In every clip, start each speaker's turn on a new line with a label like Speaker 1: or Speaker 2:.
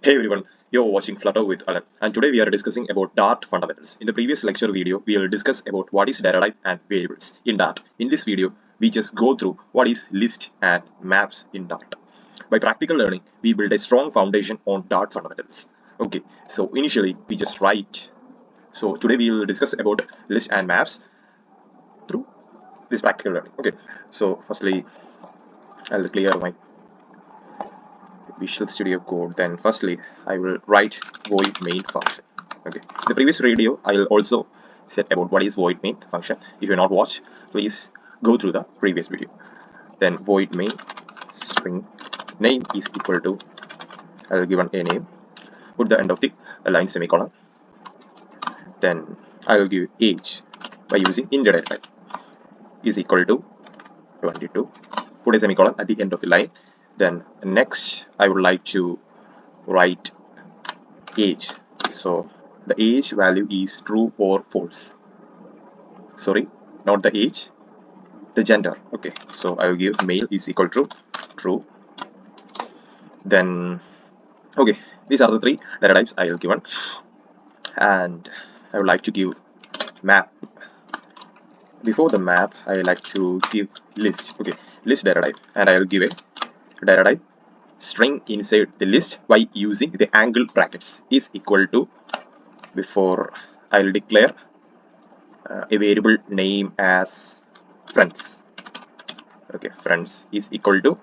Speaker 1: Hey everyone, you're watching Flutter with Alan, and today we are discussing about Dart fundamentals. In the previous lecture video, we will discuss about what is data type and variables in Dart. In this video, we just go through what is list and maps in Dart. By practical learning, we build a strong foundation on Dart fundamentals. Okay, so initially we just write. So today we will discuss about list and maps through this practical learning. Okay, so firstly, I'll clear my Visual Studio Code. Then firstly I will write void main function. Okay, in the previous video I will also said about what is void main function. If you not watched, please go through the previous video. Then void main string name is equal to, I will give a name, put the end of the line semicolon. Then I will give age by using int data type is equal to 22, put a semicolon at the end of the line. Then next I would like to write age. So the age value is true or false. Sorry, not the age, the gender. Okay, so I will give male is equal to true. Then okay, these are the three data types I will given, and I would like to give map. Before the map, I like to give list. Okay, list data type, and I will give a data type string inside the list by using the angle brackets is equal to, before I will declare a variable name as friends. Okay, friends is equal to,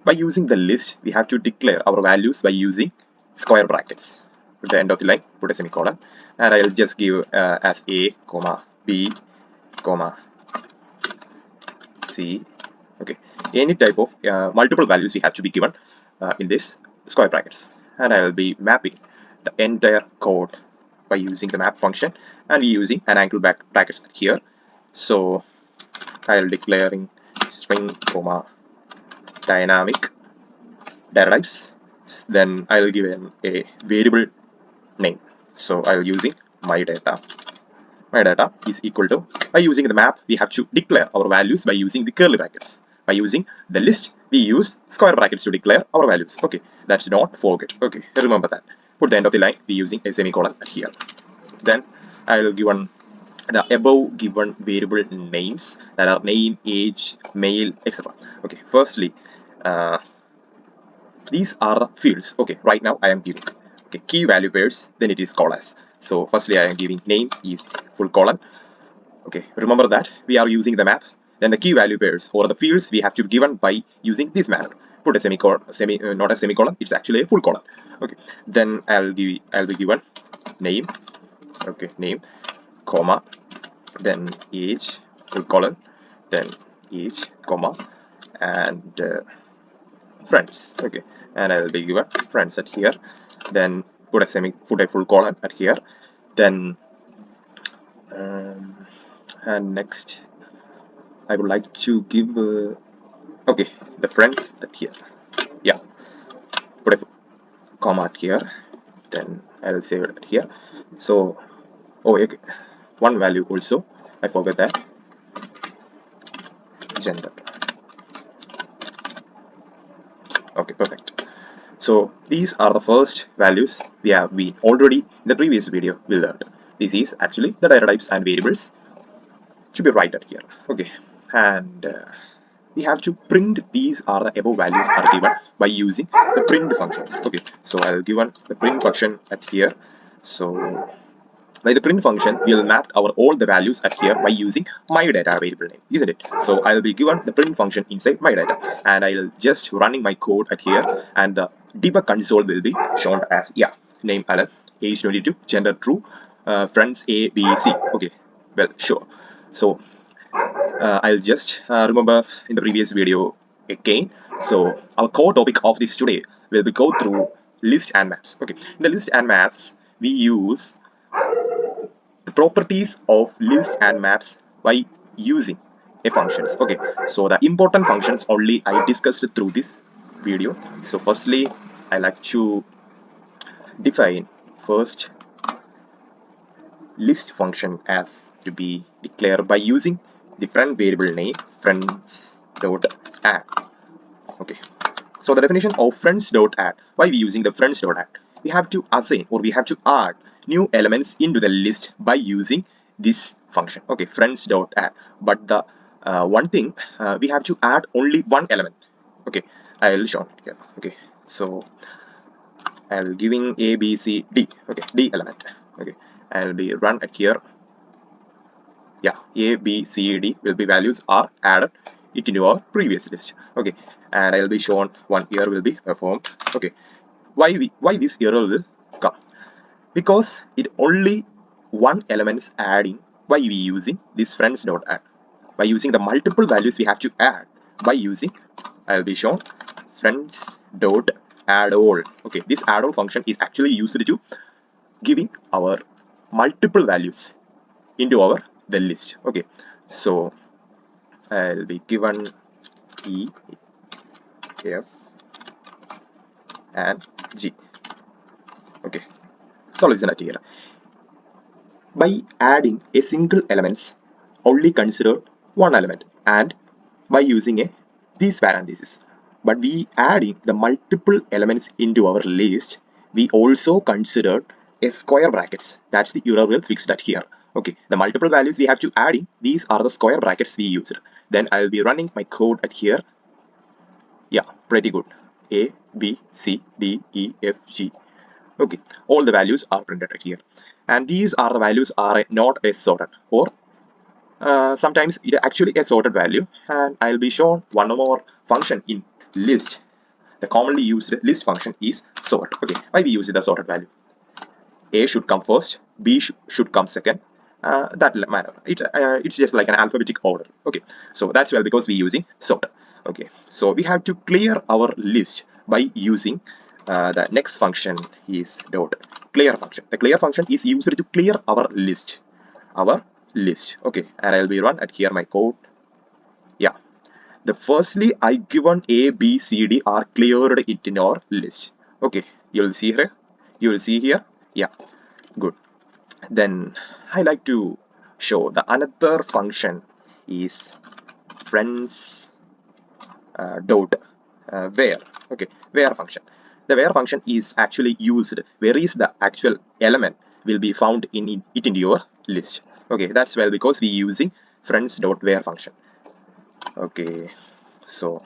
Speaker 1: by using the list we have to declare our values by using square brackets. At the end of the line put a semicolon, and I'll just give as a comma b comma c. Okay, any type of multiple values we have to be given in this square brackets, and I will be mapping the entire code by using the map function and using an angle brackets here. So I'll declaring string comma dynamic data types. Then I'll give a variable name. So I'll using my data. My data is equal to, by using the map we have to declare our values by using the curly brackets. By using the list we use square brackets to declare our values. Okay, that's not forget. Okay, remember that. Put the end of the line we using a semicolon here. Then I'll give the above given variable names, that are name, age, male, etc. Okay, firstly these are the fields. Okay, right now I am giving key value pairs, then it is called as. So firstly I am giving name is full colon. Okay, remember that we are using the map, then the key value pairs or the fields we have to be given by using this manner. Put a semicolon, not a semicolon, it's actually a full colon. Okay, then I'll be given name. Okay, name comma, then age full colon, then age comma, and friends. Okay, and I will be given friends at here. Then put a full colon at here. Then and next I would like to give okay, the friends at here. Yeah, put a comma at here. Then I will save it at here. So okay, one value also I forgot that, gender. Okay, perfect. So these are the first values we have been already in the previous video we learned. This is actually the data types and variables to be right at here. Okay, and we have to print these are the above values are given by using the print functions. Okay, so I'll given the print function at here. So by the print function we'll map our all the values at here by using my data variable name, isn't it? So I'll be given the print function inside my data, and I'll just running my code at here, and the debug console will be shown as, yeah, name Alan, age 22, gender true, friends A B C. Okay, well, sure. So I'll just remember in the previous video again. So our core topic of this today will be go through list and maps. Okay, in the list and maps we use the properties of lists and maps by using a functions. Okay, so the important functions only I discussed through this video. So firstly I like to define first list function as to be declared by using different variable name friends dot add. Okay, So the definition of friends.add, why we using the friends.add? We have to assign or we have to add new elements into the list by using this function. Okay, friends.add. But the one thing, we have to add only one element. Okay, I'll show it here. Okay, so I'll giving A, B, C, D. Okay, D element. Okay, I'll be run at here. Yeah, A, B, C, D will be values are added it into our previous list. Okay, and I'll be shown one error will be performed. Okay, why this error will come? Because it only one elements adding. Why we using this friends.add? By using the multiple values we have to add by using, I'll be shown friends.add all. Okay, this add all function is actually used to giving our multiple values into our the list. Okay, so I'll be given E, F, and G. Okay, so listen at here. By adding a single elements, only consider one element, and by using these parentheses. But we adding the multiple elements into our list, we also considered a square brackets. That's the error will fix that here. Okay, the multiple values we have to add in, these are the square brackets we used. Then I'll be running my code at here. Yeah, pretty good. A, B, C, D, E, F, G. Okay, all the values are printed at here. And these are the values are not a sorted, or sometimes it actually a sorted value. And I'll be shown one more function in list. The commonly used list function is sort. Okay, why we use the sorted value? A should come first, B should come second. That manner. It's just like an alphabetic order. Okay, so that's well because we using sort. Okay, so we have to clear our list by using the next function is dot clear function. The clear function is used to clear our list. Okay, and I'll be run at here my code. Yeah, the firstly I given A, B, C, D are cleared it in our list. Okay, you'll see here. You will see here. Yeah, good. Then I like to show the another function is friends dot where. Okay, where function. The where function is actually used where is the actual element will be found in it in your list. Okay, that's well because we using friends dot where function. Okay, so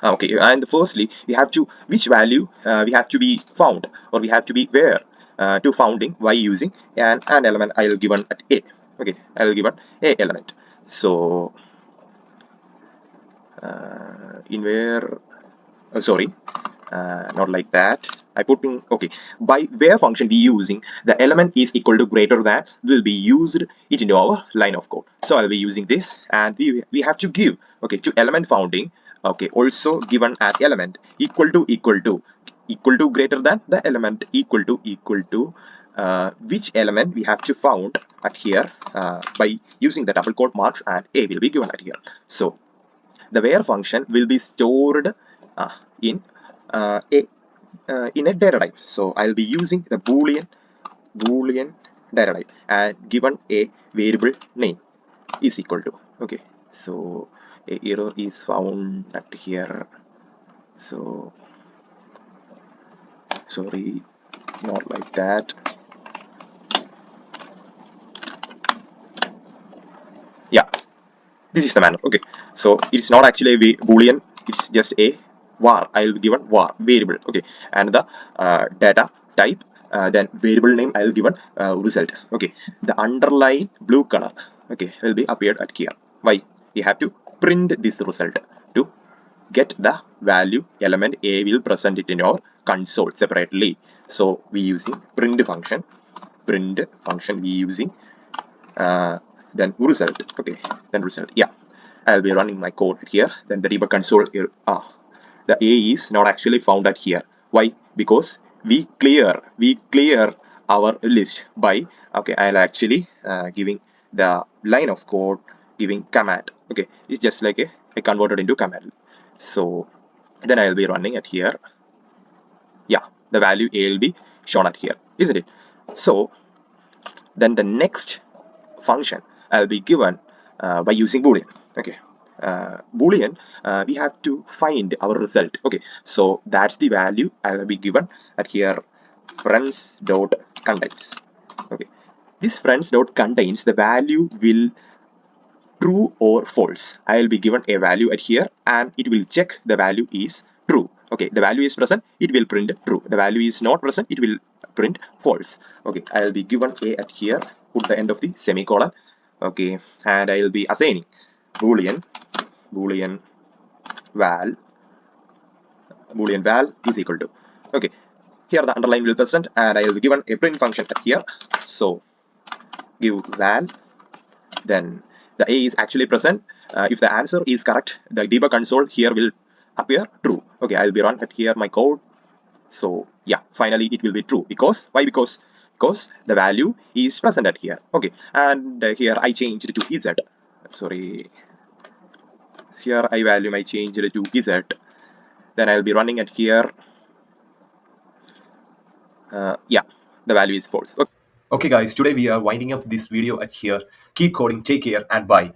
Speaker 1: okay, and firstly we have to which value we have to be found or we have to be where to founding by using an element I'll given at A. Okay, I'll given A element. So in where sorry, not like that. I put in okay by where function we using the element is equal to greater than will be used it into our line of code. So I'll be using this and we have to give okay to element founding. Okay, also given an element equal to greater than the element equal to which element we have to found at here by using the double quote marks and A will be given at here. So the where function will be stored in a data type. So I'll be using the boolean data type and given a variable name is equal to okay. So a error is found at here. So sorry, not like that. Yeah, this is the manner. Okay, so it's not actually a boolean, it's just a var. I'll given var variable. Okay, and the data type then variable name I'll given result. Okay, the underline blue color okay will be appeared at here. Why? We have to print this result to get the value element A will present it in our console separately. So we using print function we using then result. Okay, then result. Yeah, I'll be running my code here. Then the debug console the A is not actually found at here. Why? Because we clear our list by okay I'll actually giving the line of code giving command. Okay, it's just like I converted into command. So then I'll be running at here. Yeah, the value A will be shown at here, isn't it? So then the next function I'll be given by using boolean. Okay, boolean, we have to find our result. Okay, so that's the value I will be given at here, friends dot contains. Okay, this friends dot contains, the value will true or false. I will be given a value at here and it will check the value is true. Okay, the value is present, it will print true. The value is not present, it will print false. Okay, I will be given a at here, put the end of the semicolon. Okay, and I will be assigning boolean val is equal to. Okay, here the underline will present and I will be given a print function at here. So give val, then the A is actually present. If the answer is correct, the debug console here will appear true. Okay, I'll be run at here my code. So yeah, finally it will be true. Because why? Because the value is present at here. Okay, and here I changed to Z. Sorry, here I value I changed to Z. Then I'll be running at here. Yeah, the value is false. Okay.
Speaker 2: Okay guys, today we are winding up this video at here. Keep coding, take care and bye.